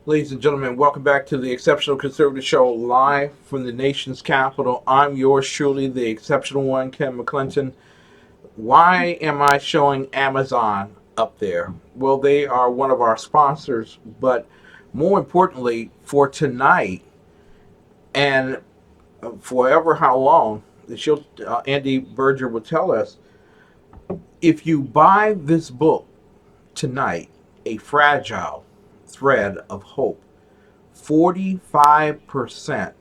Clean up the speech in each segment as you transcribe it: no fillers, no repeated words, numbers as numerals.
Ladies and gentlemen, welcome back to the Exceptional Conservative Show, live from the nation's capital. I'm yours truly, the Exceptional One, Ken McClinton. Why am I showing Amazon up there? Well, they are one of our sponsors, but more importantly, for tonight and forever how long, Andi Buerger will tell us, if you buy this book tonight, A Fragile Thread of Hope, 45%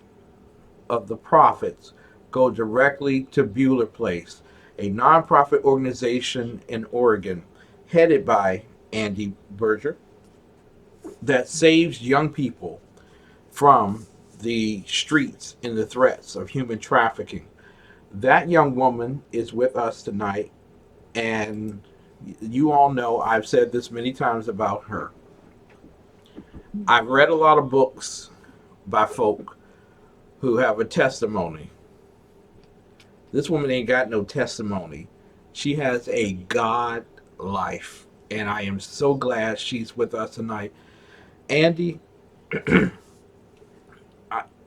of the profits go directly to Bueller Place, a nonprofit organization in Oregon headed by Andi Buerger that saves young people from the streets and the threats of human trafficking. That young woman is with us tonight, and you all know I've said this many times about her. I've read a lot of books by folk who have a testimony. This woman ain't got no testimony. She has a God life, and I am so glad she's with us tonight. Andi,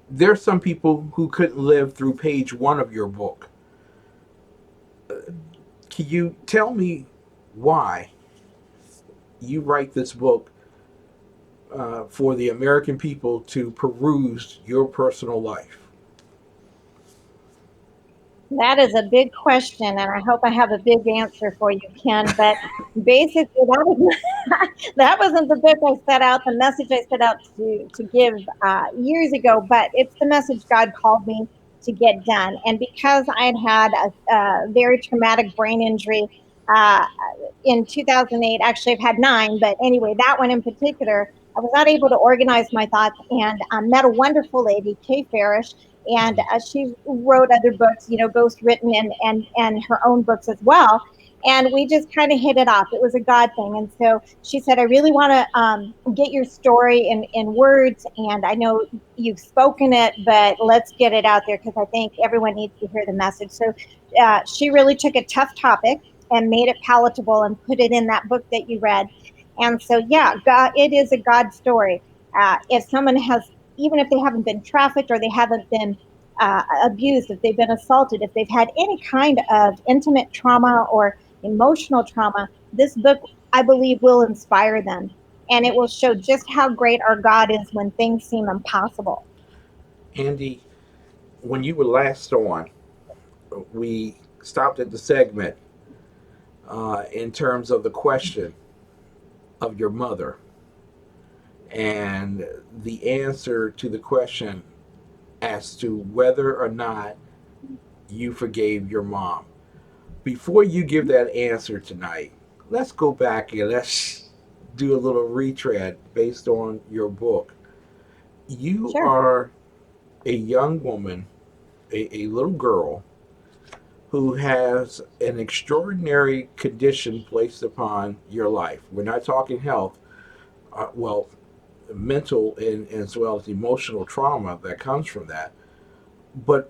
there's some people who couldn't live through page one of your book. Can you tell me why you write this book for the American people to peruse your personal life? That is a big question, and I hope I have a big answer for you, Ken. But basically, that wasn't the book I set out, the message I set out to give years ago, but it's the message God called me to get done. And because I had a very traumatic brain injury uh, in 2008, actually, I've had nine, but anyway, that one in particular, I was not able to organize my thoughts and met a wonderful lady, Kay Farish, and she wrote other books, ghost written and her own books as well. And we just kind of hit it off. It was a God thing. And so she said, I really want to get your story in words. And I know you've spoken it, but let's get it out there because I think everyone needs to hear the message. So she really took a tough topic and made it palatable and put it in that book that you read. And so, yeah, God, it is a God story. If someone has, even if they haven't been trafficked or they haven't been abused, if they've been assaulted, if they've had any kind of intimate trauma or emotional trauma, this book, I believe, will inspire them. And it will show just how great our God is when things seem impossible. Andi, when you were last on, we stopped at the segment in terms of the question of your mother and the answer to the question as to whether or not you forgave your mom. Before you give that answer tonight, let's go back and let's do a little retread based on your book. You Sure. are a young woman, a little girl, who has an extraordinary condition placed upon your life. We're not talking health, well, mental and as well as emotional trauma that comes from that. But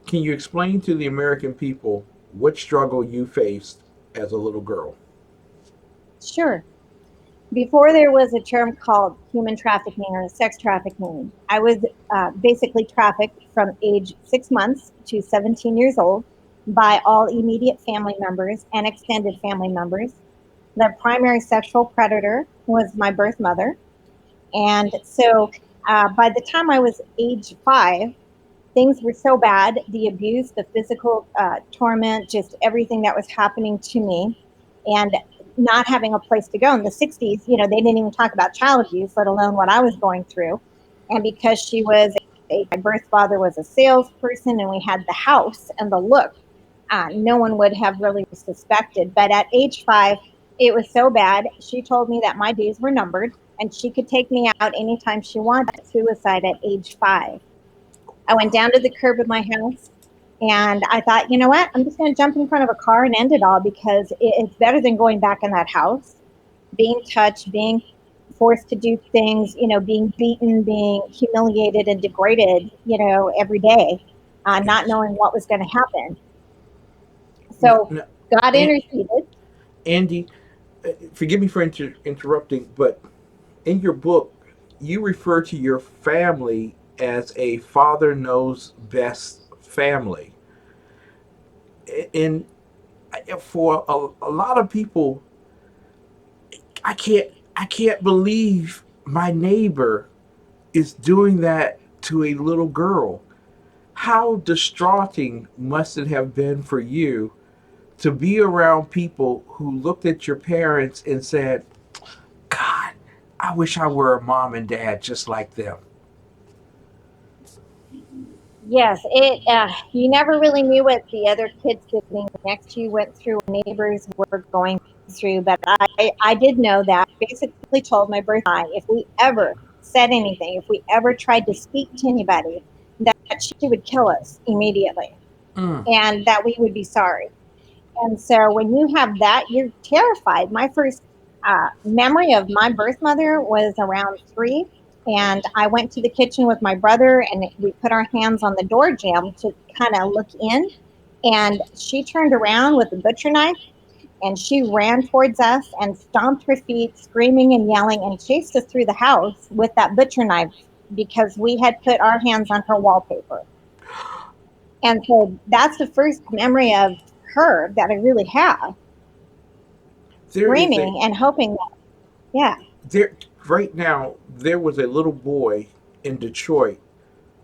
can you explain to the American people what struggle you faced as a little girl? Sure. Before there was a term called human trafficking or sex trafficking, I was basically trafficked from age 6 months to 17 years old by all immediate family members and extended family members. The primary sexual predator was my birth mother. And so by the time I was age 5, things were so bad, the abuse, the physical torment, just everything that was happening to me, and not having a place to go. In the 60s, they didn't even talk about child abuse, let alone what I was going through. And because my birth father was a salesperson and we had the house and the look, no one would have really suspected. But at age 5, it was so bad. She told me that my days were numbered and she could take me out anytime she wanted. Suicide at age 5. I went down to the curb of my house and I thought, you know what? I'm just going to jump in front of a car and end it all because it's better than going back in that house, being touched, being forced to do things, being beaten, being humiliated and degraded, every day, not Yes. knowing what was going to happen. Now, So now, God interceded. Andi, forgive me for interrupting, but in your book, you refer to your family as a father knows best family. And for a lot of people, I can't believe my neighbor is doing that to a little girl. How distraughting must it have been for you to be around people who looked at your parents and said, God, I wish I were a mom and dad just like them. Yes, it. You never really knew what the other kids sitting next to you went through, or neighbors were going through. But I did know that. Basically, told my birth I, if we ever said anything, if we ever tried to speak to anybody, that she would kill us immediately, Mm. and that we would be sorry. And so when you have that, you're terrified. My first memory of my birth mother was around 3. And I went to the kitchen with my brother, and we put our hands on the door jamb to kind of look in. And she turned around with a butcher knife, and she ran towards us and stomped her feet, screaming and yelling, and chased us through the house with that butcher knife because we had put our hands on her wallpaper. And so that's the first memory of her that I really have, There is a screaming and hoping that, yeah. there right now. There was a little boy in Detroit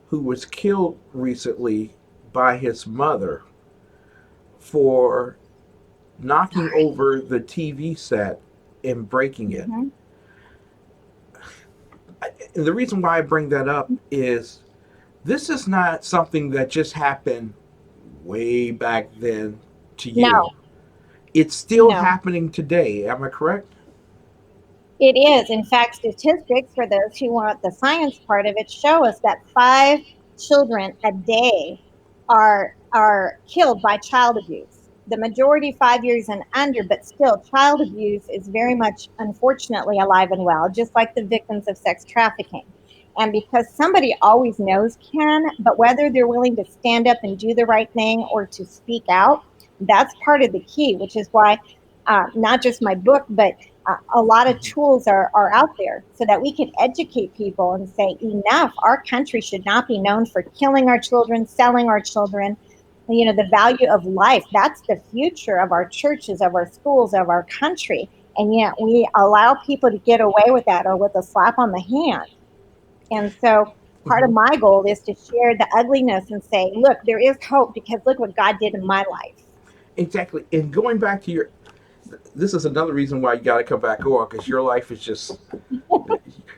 who was killed recently by his mother for knocking Sorry. over the TV set and breaking it. Hmm. And the reason why I bring that up is this is not something that just happened way back then to you. No, It's still no. happening today. Am I correct? It is. In fact, statistics for those who want the science part of it show us that 5 children a day are killed by child abuse. The majority 5 years and under, but still, child abuse is very much, unfortunately, alive and well, just like the victims of sex trafficking. And because somebody always knows can, but whether they're willing to stand up and do the right thing or to speak out, that's part of the key, which is why not just my book, but a lot of Mhm. tools are out there so that we can educate people and say, enough, our country should not be known for killing our children, selling our children. You know, the value of life, that's the future of our churches, of our schools, of our country. And yet we allow people to get away with that or with a slap on the hand. And so part of Mhm. my goal is to share the ugliness and say, look, there is hope because look what God did in my life. Exactly. And going back to your, this is another reason why you got to come back on because your life is just,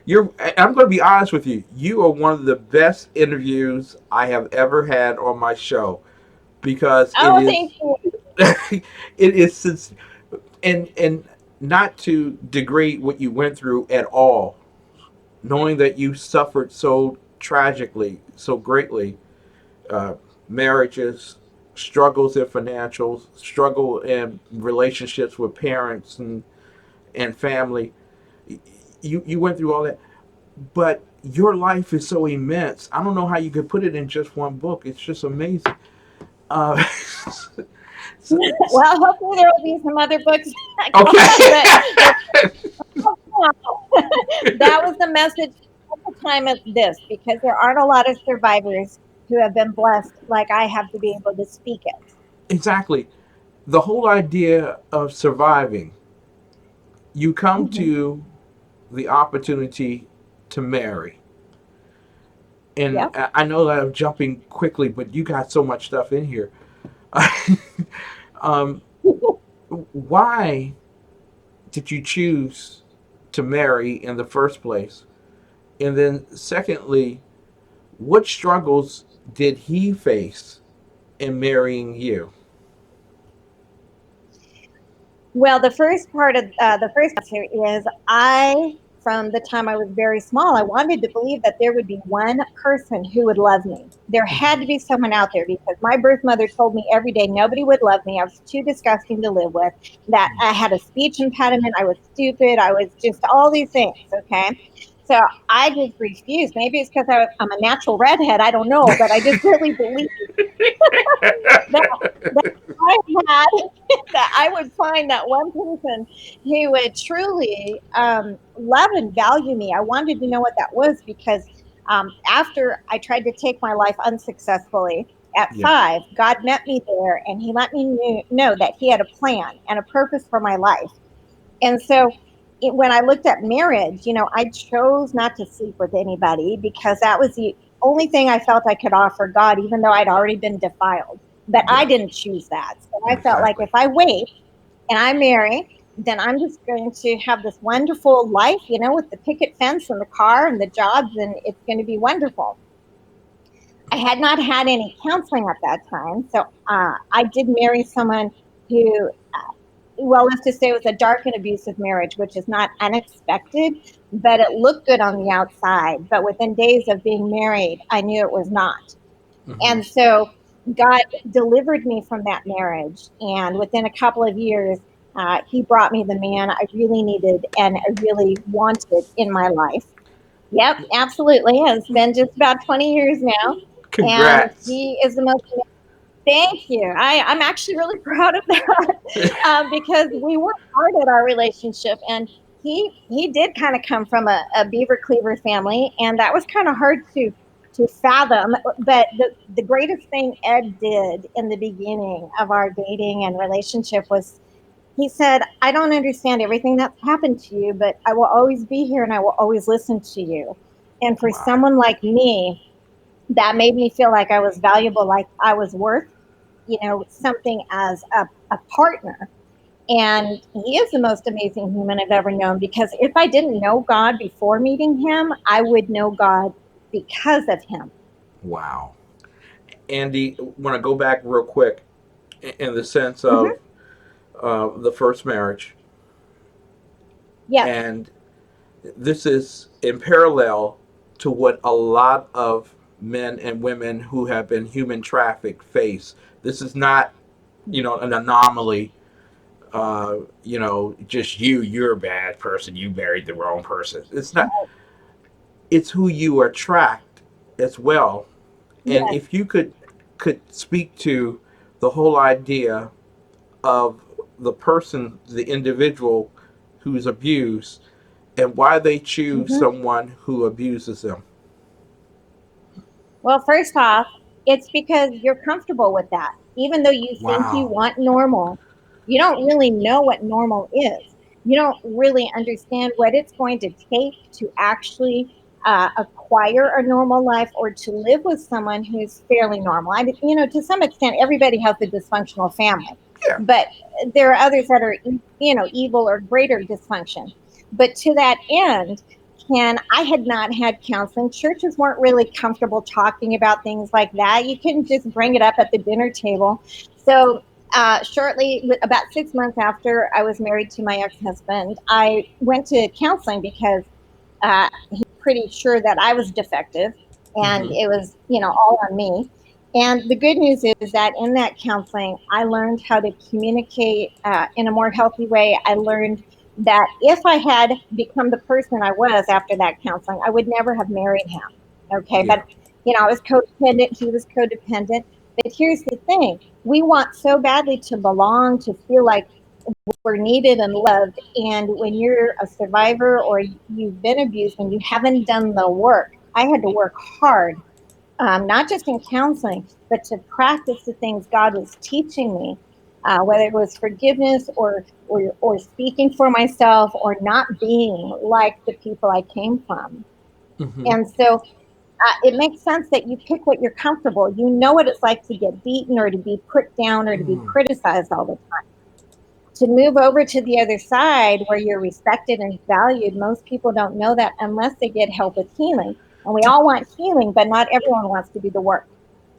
you're, I'm going to be honest with you. You are one of the best interviews I have ever had on my show because it Oh, is, thank you. it is, and not to degrade what you went through at all, knowing that you suffered so tragically, so greatly, uh, marriages, struggles in financials, struggle in relationships with parents and family. You went through all that, but your life is so immense. I don't know how you could put it in just one book. It's just amazing. Uh, so, Well, hopefully there will be some other books that come up, but okay. that was the message at the time of this because there aren't a lot of survivors who have been blessed like I have to be able to speak it. Exactly. The whole idea of surviving, you come Hmm. to the opportunity to marry. And Yep. I know that I'm jumping quickly, but you got so much stuff in here. um, why did you choose to marry in the first place? And then, secondly, what struggles did he face in marrying you? Well, the first part of the first answer is from the time I was very small, I wanted to believe that there would be one person who would love me. There had to be someone out there because my birth mother told me every day nobody would love me. I was too disgusting to live with, that I had a speech impediment, I was stupid, I was just all these things. Okay. So I just refused. Maybe it's because I'm a natural redhead. I don't know, but I just really believe that that I had that I would find that one person who would truly love and value me. I wanted to know what that was because after I tried to take my life unsuccessfully at Yeah. 5, God met me there and He let me know that He had a plan and a purpose for my life. And so when I looked at marriage, I chose not to sleep with anybody because that was the only thing I felt I could offer God, even though I'd already been defiled. But I Yeah. didn't choose that. So I felt like if Exactly. I wait and I marry, then I'm just going to have this wonderful life, with the picket fence and the car and the jobs, and it's going to be wonderful. I had not had any counseling at that time. So I did marry someone who well, let's just say it was a dark and abusive marriage, which is not unexpected, but it looked good on the outside. But within days of being married, I knew it was not. Hmm. And so God delivered me from that marriage. And within a couple of years, He brought me the man I really needed and I really wanted in my life. Yep, absolutely. It's been just about 20 years now. And Congrats. he is the most Thank you. I'm actually really proud of that because we worked hard at our relationship, and he did kind of come from a beaver cleaver family, and that was kind of hard to fathom. But the greatest thing Ed did in the beginning of our dating and relationship was he said, "I don't understand everything that's happened to you, but I will always be here, and I will always listen to you." And for Wow. someone like me, that made me feel like I was valuable, like I was worth something as a partner. And he is the most amazing human I've ever known because if I didn't know God before meeting him, I would know God because of him. Wow. Andy, want to go back real quick in the sense Hmm. of the first marriage, Yes. and this is in parallel to what a lot of men and women who have been human trafficked face. This is not, an anomaly. Just you're a bad person. You married the wrong person. It's not. It's who you attract as well. And Yes. if you could speak to the whole idea of the person, the individual who's abused, and why they choose Hmm. someone who abuses them. Well, first off, it's because you're comfortable with that. Even though you think you Wow. want normal, you don't really know what normal is. You don't really understand what it's going to take to actually acquire a normal life or to live with someone who's fairly normal. To some extent, everybody has a dysfunctional family, Yeah. but there are others that are, evil or greater dysfunction. But to that end, I had not had counseling. Churches weren't really comfortable talking about things like that. You couldn't just bring it up at the dinner table. So, shortly, about 6 months after I was married to my ex husband, I went to counseling because he's pretty sure that I was defective and Mm-hmm. it was, all on me. And the good news is that in that counseling, I learned how to communicate in a more healthy way. I learned that if I had become the person I was after that counseling, I would never have married him. Okay. Yeah. But, I was codependent. He was codependent. But here's the thing, we want so badly to belong, to feel like we're needed and loved. And when you're a survivor or you've been abused and you haven't done the work, I had to work hard, not just in counseling, but to practice the things God was teaching me, whether it was forgiveness or speaking for myself or not being like the people I came from. Mm-hmm. And so it makes sense that you pick what you're comfortable. You know what it's like to get beaten or to be put down or to be Mm. criticized all the time. To move over to the other side where you're respected and valued, most people don't know that unless they get help with healing. And we all want healing, but not everyone wants to do the work.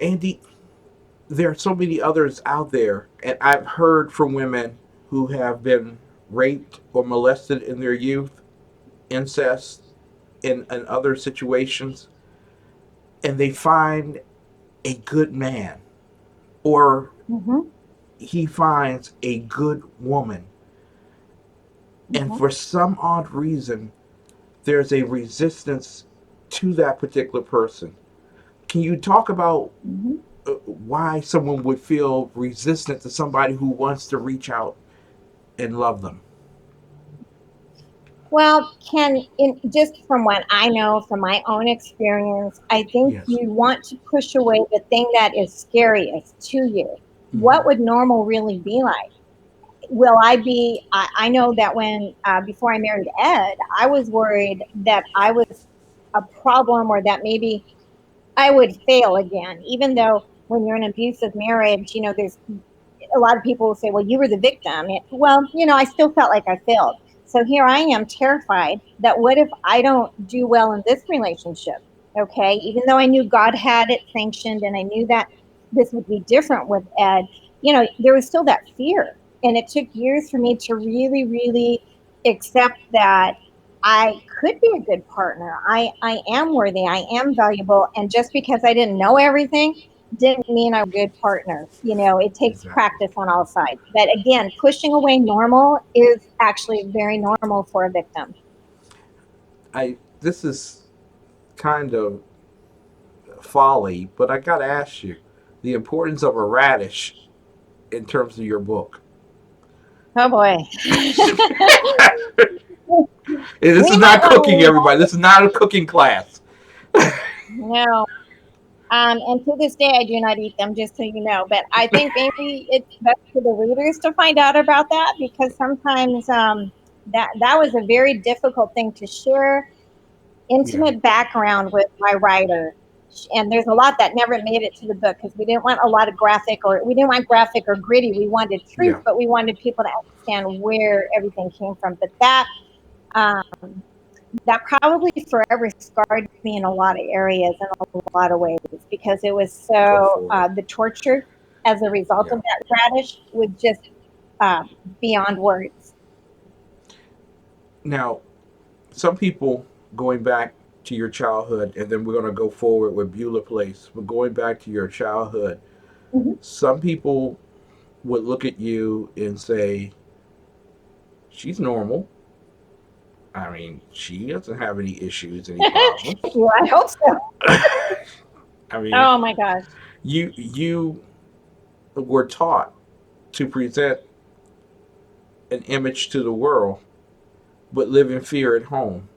Andy, there are so many others out there, and I've heard from women who have been raped or molested in their youth, incest, in other situations, and they find a good man, or Mm-hmm. he finds a good woman, and Mm-hmm. for some odd reason, there's a resistance to that particular person. Can you talk about Mhm. why someone would feel resistant to somebody who wants to reach out and love them? Well, just from what I know from my own experience, I think Yes. you want to push away the thing that is scariest to you. Mm-hmm. What would normal really be like? Will I be? I know that when before I married Ed, I was worried that I was a problem or that maybe I would fail again. Even though when you're in an abusive marriage, there's a lot of people will say, well, you were the victim. Well, I still felt like I failed. So here I am terrified that what if I don't do well in this relationship? Okay. Even though I knew God had it sanctioned and I knew that this would be different with Ed, there was still that fear. And it took years for me to really, really accept that I could be a good partner. I am worthy. I am valuable. And just because I didn't know everything didn't mean I'm a good partner. It takes Exactly. practice on all sides. But again, pushing away normal is actually very normal for a victim. I This is kind of folly, but I gotta ask you the importance of a radish in terms of your book. Oh boy. This is We might not want to cooking, leave everybody. This is not a cooking class. no. And to this day, I do not eat them, just so you know. But I think maybe it's best for the readers to find out about that because sometimes that was a very difficult thing to share Yeah, intimate background with my writer. And there's a lot that never made it to the book because we didn't want a lot of graphic or we didn't want graphic or gritty. We wanted truth, yeah. but we wanted people to understand where everything came from. But um, that probably forever scarred me in a lot of areas in a lot of ways because it was Go so for it. the torture as a result Yeah. of that radish was just beyond words. Now, some people going back to your childhood, and then we're going to go forward with Beulah Place. But going back to your childhood, Mhm. some people would look at you and say, "She's normal. I mean, she doesn't have any issues, any problems." Well, I hope so. I mean, Oh my gosh. you were taught to present an image to the world, but live in fear at home.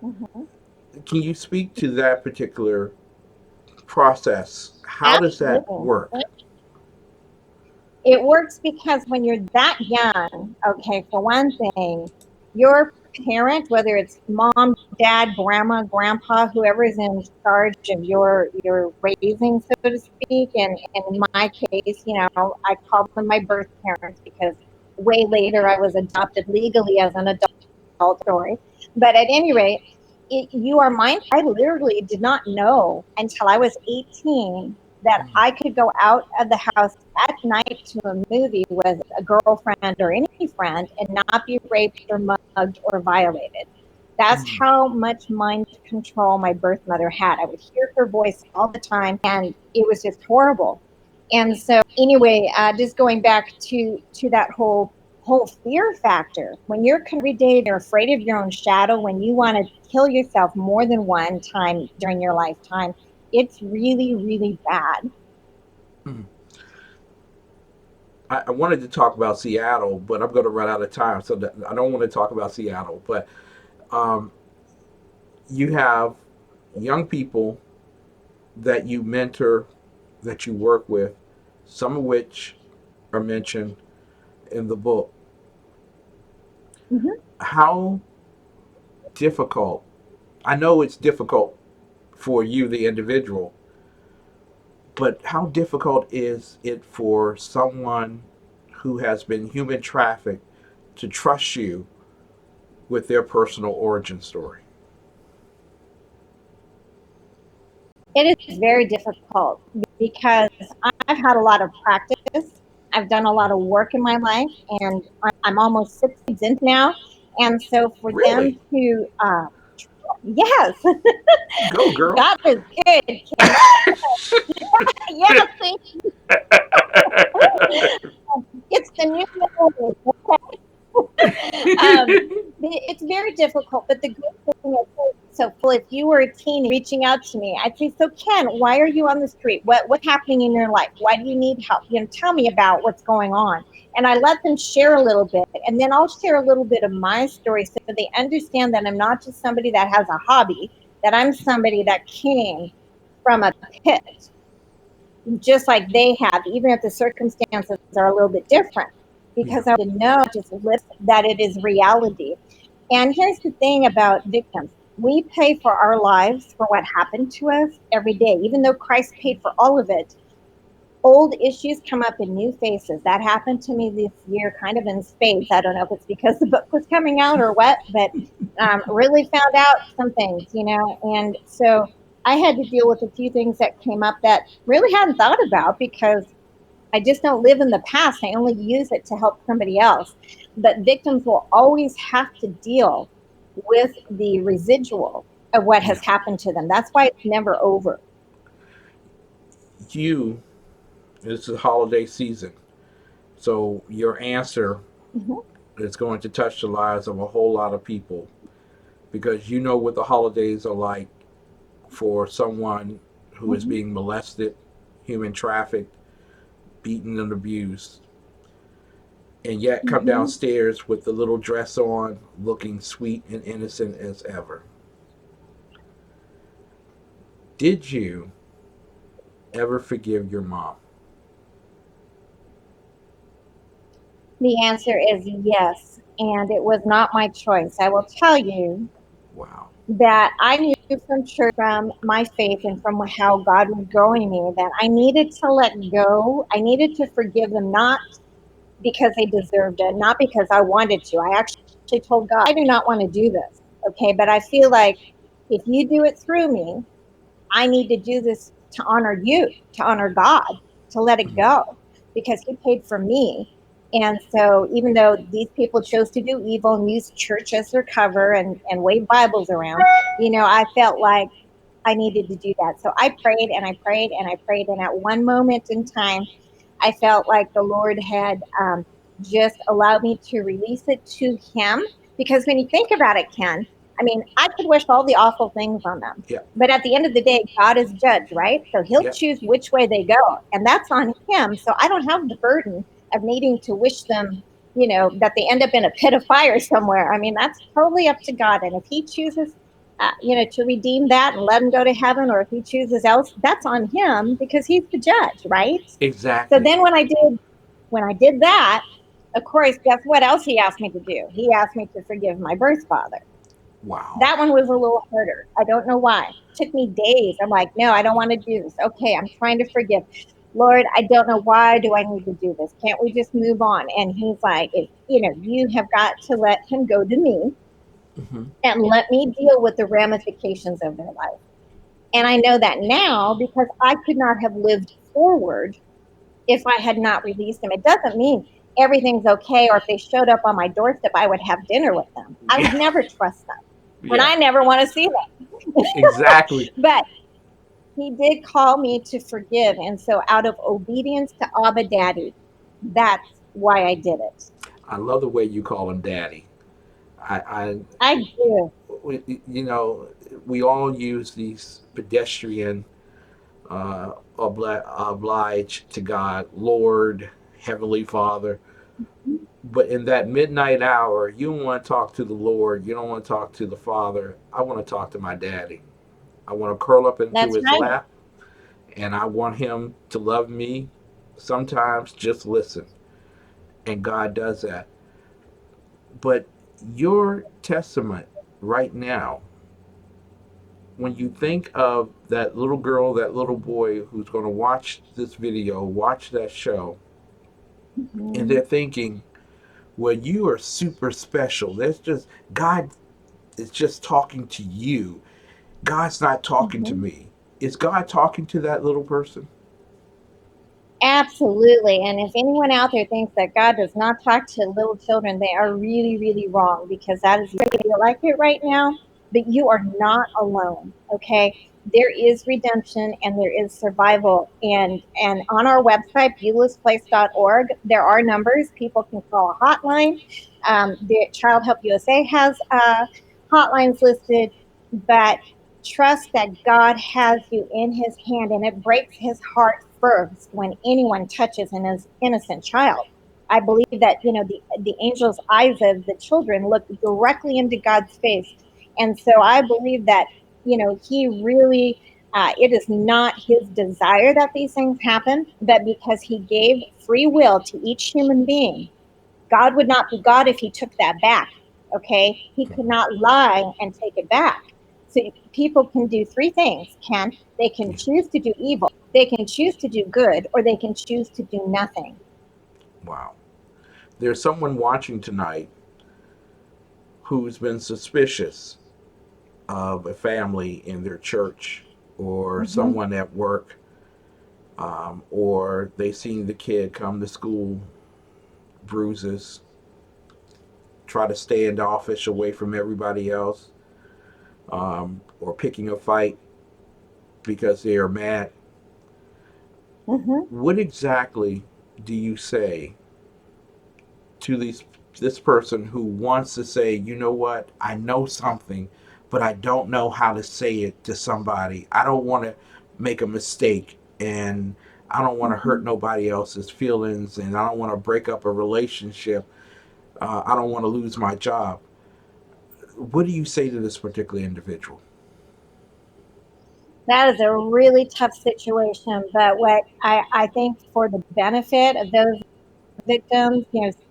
Mhm. Can you speak to that particular process? How does that Absolutely. work? It works because when you're that young, okay, for one thing, your parent, whether it's mom, dad, grandma, grandpa, whoever is in charge of your raising, so to speak, and in my case, I call them my birth parents because way later I was adopted legally as an adult story. But at any rate, you are mine. I literally did not know until I was 18 that I could go out of the house at night to a movie with a girlfriend or any friend and not be raped or mugged or violated. That's Mm, how much mind control my birth mother had. I would hear her voice all the time, and it was just horrible. And so, anyway, just going back to that whole fear factor. When you're every day, you're afraid of your own shadow. When you want to kill yourself more than one time during your lifetime, it's really, really bad. mm. I wanted to talk about Seattle, but I'm going to run out of time, so I don't want to talk about Seattle. But um, you have young people that you mentor, that you work with, some of which are mentioned in the book. Mhm. How difficult? I know it's difficult for you, the individual, but how difficult is it for someone who has been human trafficked to trust you with their personal origin story? It is very difficult because I've had a lot of practice. I've done a lot of work in my life, and I'm almost 6 into now. And so for Really? them to, yes, Go, girl. God is good. Can yes, it's the new normal. Okay? um, it's very difficult, but the good thing is, so if you were a teen reaching out to me, I'd say, so Ken, why are you on the street? What's happening in your life? Why do you need help? Tell me about what's going on. And I let them share a little bit, and then I'll share a little bit of my story so they understand that I'm not just somebody that has a hobby, that I'm somebody that came from a pit, just like they have, even if the circumstances are a little bit different, Yeah. because I want to know, just live that it is reality. And here's the thing about victims: we pay for our lives for what happened to us every day, even though Christ paid for all of it. Old issues come up in new faces. That happened to me this year, kind of in spades. I don't know if it's because the book was coming out or what, but really found out some things. And so I had to deal with a few things that came up that really hadn't thought about, because I just don't live in the past. I only use it to help somebody else. But victims will always have to deal with the residual of what has Yeah. happened to them. That's why it's never over. You, it's the holiday season. So your answer Mhm, is going to touch the lives of a whole lot of people because you know what the holidays are like for someone who is mhm, being molested, human trafficked, beaten, and abused, and yet come mhm. downstairs with the little dress on, looking sweet and innocent as ever. Did you ever forgive your mom? The answer is yes. And it was not my choice. I will tell you Wow. that I knew from church, from my faith, and from how God was growing me, that I needed to let go. I needed to forgive them, not because they deserved it, not because I wanted to. I actually told God, I do not want to do this. Okay. But I feel like if you do it through me, I need to do this to honor you, to honor God, to let it Mhm. go, because He paid for me. And so, even though these people chose to do evil and use church as their cover and wave Bibles around, I felt like I needed to do that. So I prayed and I prayed and I prayed. And at one moment in time, I felt like the Lord had just allowed me to release it to Him. Because when you think about it, Ken, I mean, I could wish all the awful things on them. Yeah. But at the end of the day, God is judge, right? So He'll Yeah. choose which way they go. And that's on Him. So I don't have the burden of needing to wish them, that they end up in a pit of fire somewhere. I mean, that's totally up to God. And if He chooses, to redeem that and let them go to heaven, or if He chooses else, that's on Him, because He's the judge, right? So Exactly. then when I did that, of course, guess what else He asked me to do? He asked me to forgive my birth father. Wow. That one was a little harder. I don't know why. It took me days. I'm like, no, I don't want to do this. Okay, I'm trying to forgive. Lord, I don't know, why do I need to do this? Can't we just move on? And He's like, you have got to let him go to me Hmm. and let me deal with the ramifications of their life. And I know that now, because I could not have lived forward if I had not released them. It doesn't mean everything's okay, or if they showed up on my doorstep, I would have dinner with them. I would Yeah. never trust them. And Yeah. I never want to see them. Exactly. But He did call me to forgive. And so, out of obedience to Abba Daddy, that's why I did it. I love the way you call him daddy. I I do. you know, we all use these pedestrian oblige to God, Lord, Heavenly Father. But in that midnight hour, you don't want to talk to the Lord. You don't want to talk to the Father. I want to talk to my daddy. I want to curl up into That's his right. lap and I want him to love me. Sometimes just listen. And God does that. But your testament right now, when you think of that little girl, that little boy who's going to watch this video, watch that show, and Mhm. they're thinking, well, you are super special. There's just, God is just talking to you. God's not talking to Mhm. me. Is God talking to that little person? Absolutely. And if anyone out there thinks that God does not talk to little children, they are really, really wrong, because that is, you feel like it right now, but you are not alone. Okay. there is redemption and there is survival. And on our website, beulasplace.org, there are numbers. People can call a hotline. The Child Help USA has hotlines listed, but trust that God has you in his hand, and it breaks his heart first when anyone touches an innocent child. I believe that, the angels' eyes of the children look directly into God's face. And so I believe that, he really, it is not his desire that these things happen, but because he gave free will to each human being. God would not be God if he took that back. Okay. He could not lie and take it back. So people can do three things, Ken. They can Yeah. choose to do evil, they can choose to do good, or they can choose to do nothing. Wow. There's someone watching tonight who's been suspicious of a family in their church or Mm-hmm. someone at work, or they seen the kid come to school bruises, try to standoffish away from everybody else, or picking a fight because they are mad. Mm-hmm. What exactly do you say to this person who wants to say, you know what, I know something, but I don't know how to say it to somebody. I don't want to make a mistake, and I don't want to Mm-hmm. hurt nobody else's feelings, and I don't want to break up a relationship. I don't want to lose my job. What do you say to this particular individual? That is a really tough situation. But what I think, for the benefit of those victims,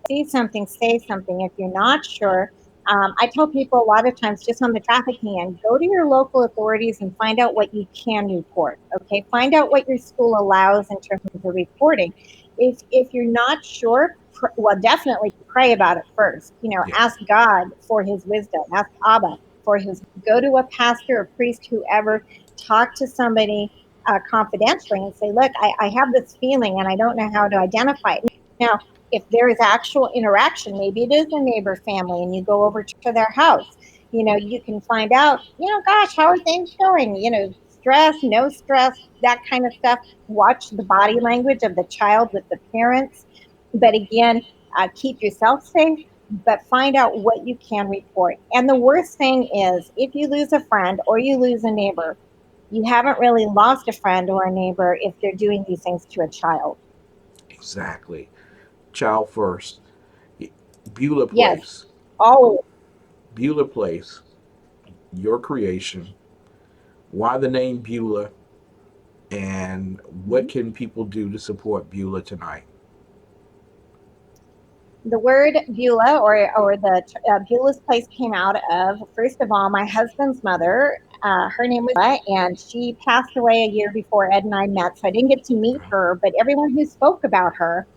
see something, say something. If you're not sure, I tell people a lot of times, just on the trafficking end, go to your local authorities and find out what you can report. Okay, find out what your school allows in terms of reporting. If you're not sure, well, definitely pray about it first. Yeah. Ask God for his wisdom. Ask Abba for his. Go to a pastor, a priest, whoever. Talk to somebody confidentially and say, look, I have this feeling and I don't know how to identify it. Now, if there is actual interaction, maybe it is a neighbor family and you go over to their house, you can find out, gosh, how are things going? Stress, no stress, that kind of stuff. Watch the body language of the child with the parents. But again, keep yourself safe, but find out what you can report. And the worst thing is, if you lose a friend or you lose a neighbor, you haven't really lost a friend or a neighbor if they're doing these things to a child. Exactly. Child first. Beulah Yes, Place. always. Beulah Place, your creation. Why the name Beulah? And what can people do to support Beulah tonight? The word Beulah, or the Beulah's place, came out of, first of all, my husband's mother. Her name was Beulah, and she passed away a year before Ed and I met, so I didn't get to meet her. But everyone who spoke about her,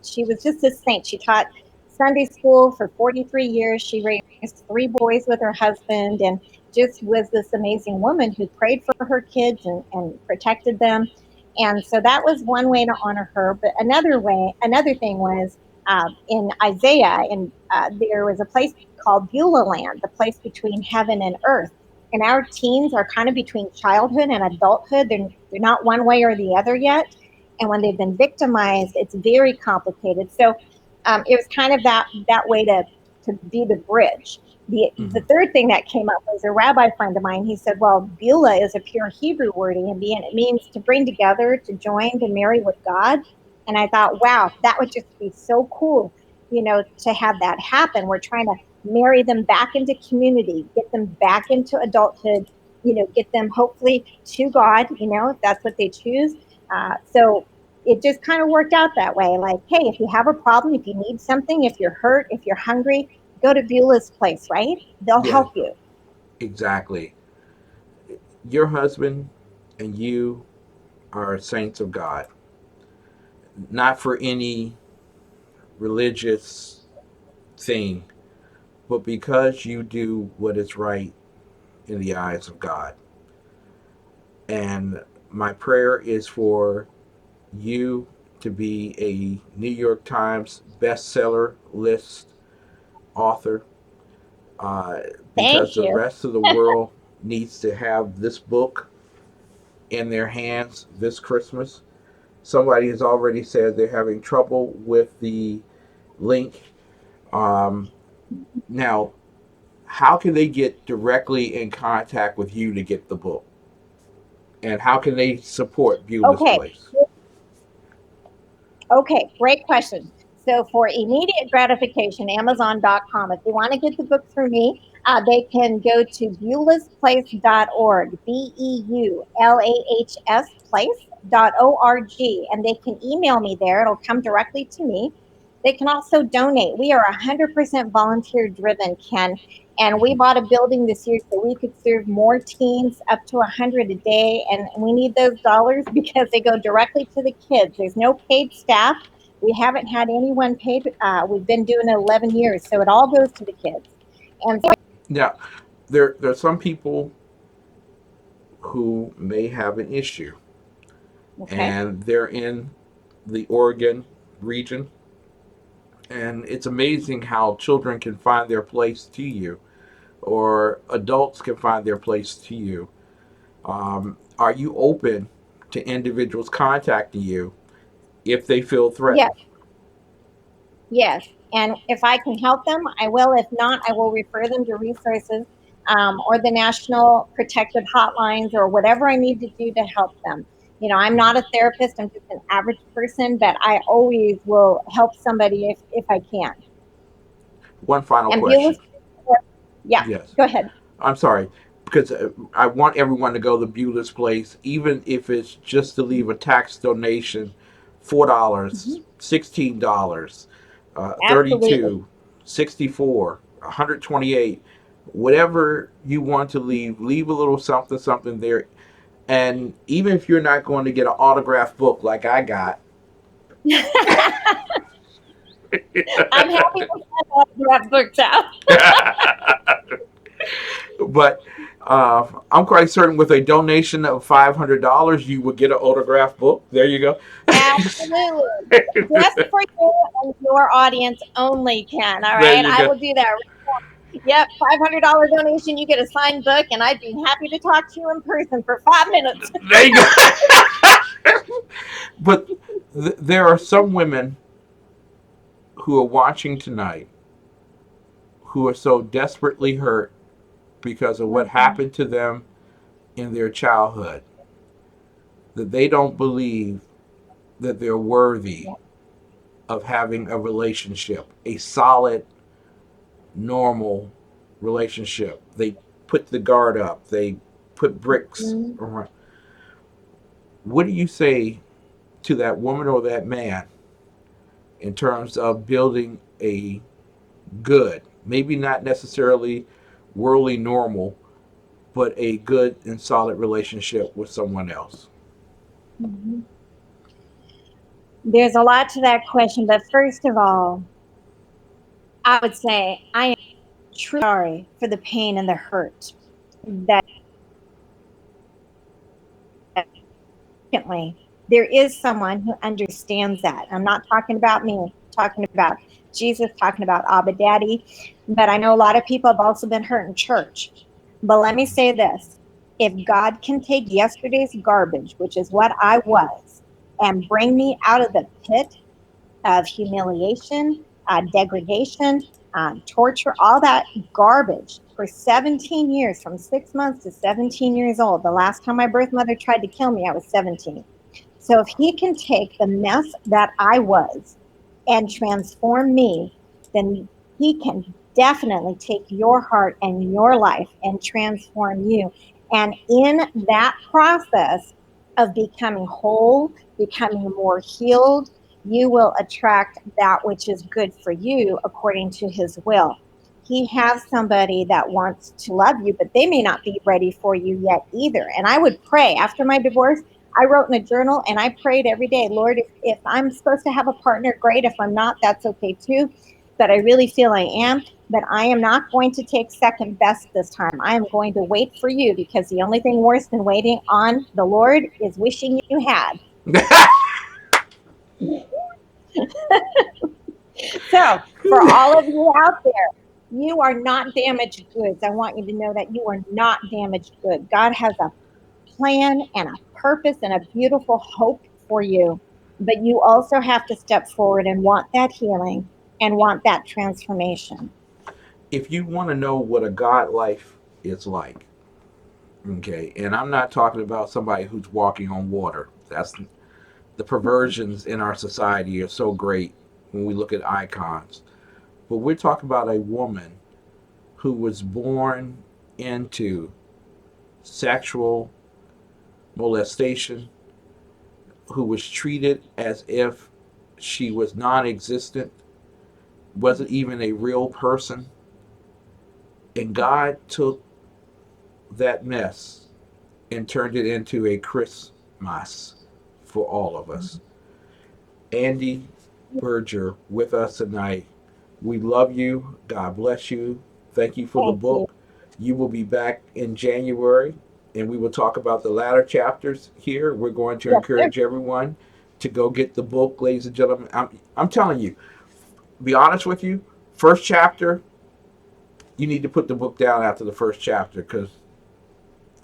she was just a saint. She taught Sunday school for 43 years. She raised three boys with her husband, and just was this amazing woman who prayed for her kids and protected them. And so that was one way to honor her. But another thing was, in Isaiah, and there was a place called Beulah Land, the place between heaven and earth. And our teens are kind of between childhood and adulthood. They're not one way or the other yet. And when they've been victimized, it's very complicated. So it was kind of that way to be the bridge. The Mm-hmm. third thing that came up was a rabbi friend of mine. He said, well, Beulah is a pure Hebrew word, and it means to bring together, to join, to marry with God. And I thought, wow, that would just be so cool, to have that happen. We're trying to marry them back into community, get them back into adulthood, get them hopefully to God, if that's what they choose. So it just kind of worked out that way. Like, hey, if you have a problem, if you need something, if you're hurt, if you're hungry, go to Beulah's place, right? They'll Yeah, help you. exactly. Your husband and you are saints of God, not for any religious thing, but because you do what is right in the eyes of God. And my prayer is for you to be a New York Times bestseller list author, uh, because Thank the you. rest of the world needs to have this book. in their hands this Christmas. Somebody has already said they're having trouble with the link. Um, Now, how can they get directly in contact with you to get the book? And how can they support Beulah's Okay. Place? Okay, great question. So for immediate gratification, Amazon.com. If they want to get the book through me, they can go to beulasplace.org, BEULAHS place.org, and they can email me there. It'll come directly to me. They can also donate. We are 100% volunteer driven, Ken, and we bought a building this year so we could serve more teens, up to 100 a day, and we need those dollars because they go directly to the kids. There's no paid staff. We haven't had anyone paid. We've been doing it 11 years, so it all goes to the kids. And so, Now, there are some people who may have an issue, okay, and they're in the Oregon region, and it's amazing how children can find their place to you, or adults can find their place to you. Are you open to individuals contacting you if they feel yes, threatened? yes. And if I can help them, I will. If not, I will refer them to resources, or the national protected hotlines, or whatever I need to do to help them. I'm not a therapist, I'm just an average person, but I always will help somebody if I can. One final And Beulah's, question. yeah, Yes. go ahead. I'm sorry, because I want everyone to go to Beulah's Place, even if it's just to leave a tax donation, $4, Mhm. $16, Absolutely. 32, 64, 128, whatever you want to leave a little something, something there. And even if you're not going to get an autographed book like I got, I'm happy to have books out. but I'm quite certain with a donation of $500, you would get an autographed book. There you go. Absolutely. Just for you and your audience only, Ken. All There right. you I go. will do that. Yep. $500 donation. You get a signed book, and I'd be happy to talk to you in person for 5 minutes. There you go. But there are some women who are watching tonight who are so desperately hurt because of what Mhm. happened to them in their childhood that they don't believe that they're worthy Yep. of having a relationship, a solid, normal relationship. They put the guard up, they put bricks Mhm. around. What do you say to that woman or that man in terms of building a good, maybe not necessarily worldly normal, but a good and solid relationship with someone else? Mhm. There's a lot to that question, but first of all, I would say I am truly sorry for the pain and the hurt that. Secondly, there is someone who understands that. I'm not talking about me, I'm talking about Jesus, talking about Abba Daddy. But I know a lot of people have also been hurt in church. But let me say this, if God can take yesterday's garbage, which is what I was, and bring me out of the pit of humiliation, degradation, torture, all that garbage for 17 years, from 6 months to 17 years old. The last time my birth mother tried to kill me, I was 17. So if he can take the mess that I was and transform me, then he can definitely take your heart and your life and transform you. And in that process of becoming whole, becoming more healed, you will attract that which is good for you according to his will. He has somebody that wants to love you, but they may not be ready for you yet either. And I would pray after my divorce. I wrote in a journal and I prayed every day, Lord, if I'm supposed to have a partner, great. If I'm not, that's okay too. But I really feel I am. But I am not going to take second best this time. I am going to wait for you, because the only thing worse than waiting on the Lord is wishing you had. So, for all of you out there, you are not damaged goods. I want you to know that you are not damaged goods. God has a plan and a purpose and a beautiful hope for you. But you also have to step forward and want that healing and want that transformation. If you want to know what a God life is like, okay, and I'm not talking about somebody who's walking on water. That's the perversions in our society are so great when we look at icons. But we're talking about a woman who was born into sexual molestation, who was treated as if she was non existent, wasn't even a real person. And God took that mess and turned it into a Christmas for all of us. Andi Buerger with us tonight. We love you. God bless you. Thank you for the Thank you. book. You will be back in January and we will talk about the latter chapters here. We're going to Yes, sir. encourage everyone to go get the book, ladies and gentlemen. I'm telling you, be honest with you, first chapter, you need to put the book down after the first chapter because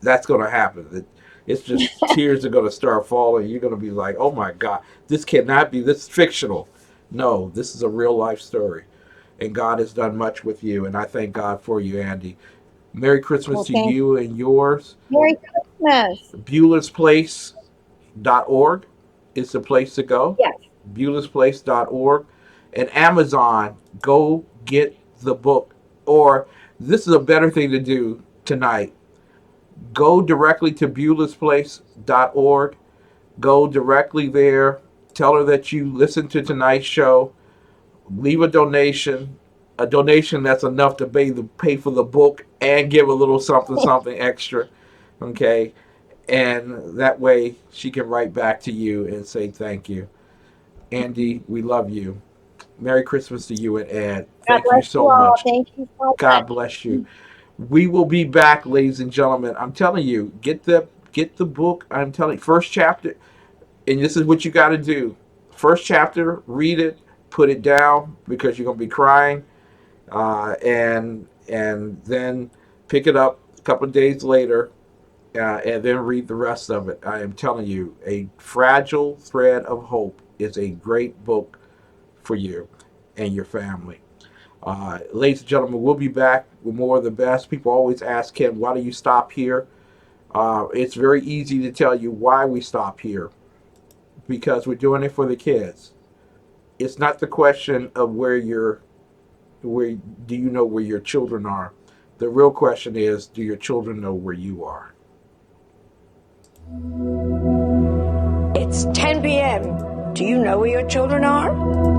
that's going to happen. It's just tears are going to start falling. You're going to be like, oh my God, this cannot be, this is fictional. No, this is a real life story. And God has done much with you. And I thank God for you, Andi. Merry Christmas Well, to thank you and yours. you. Merry Christmas. BeulasPlace.org is the place to go. Yes. BeulasPlace.org. And Amazon, go get the book. Or this is a better thing to do tonight. Go directly to BeulasPlace.org. Go directly there. Tell her that you listened to tonight's show. Leave a donation that's enough to pay for the book and give a little something extra. Okay, and that way she can write back to you and say thank you. Andi, we love you. Merry Christmas to you and Ed. God Thank you bless so you all. much. Thank you so God much. bless you. We will be back, ladies and gentlemen. I'm telling you, get the book. I'm telling you, first chapter, and this is what you got to do. First chapter, read it, put it down because you're gonna be crying, and then pick it up a couple of days later, and then read the rest of it. I am telling you, A Fragile Thread of Hope is a great book for you and your family. Ladies and gentlemen, we'll be back with more of the best. People always ask Ken, why do you stop here? It's very easy to tell you why we stop here because we're doing it for the kids. It's not the question of where do you know where your children are. The real question is, do your children know where you are? It's 10 p.m. Do you know where your children are?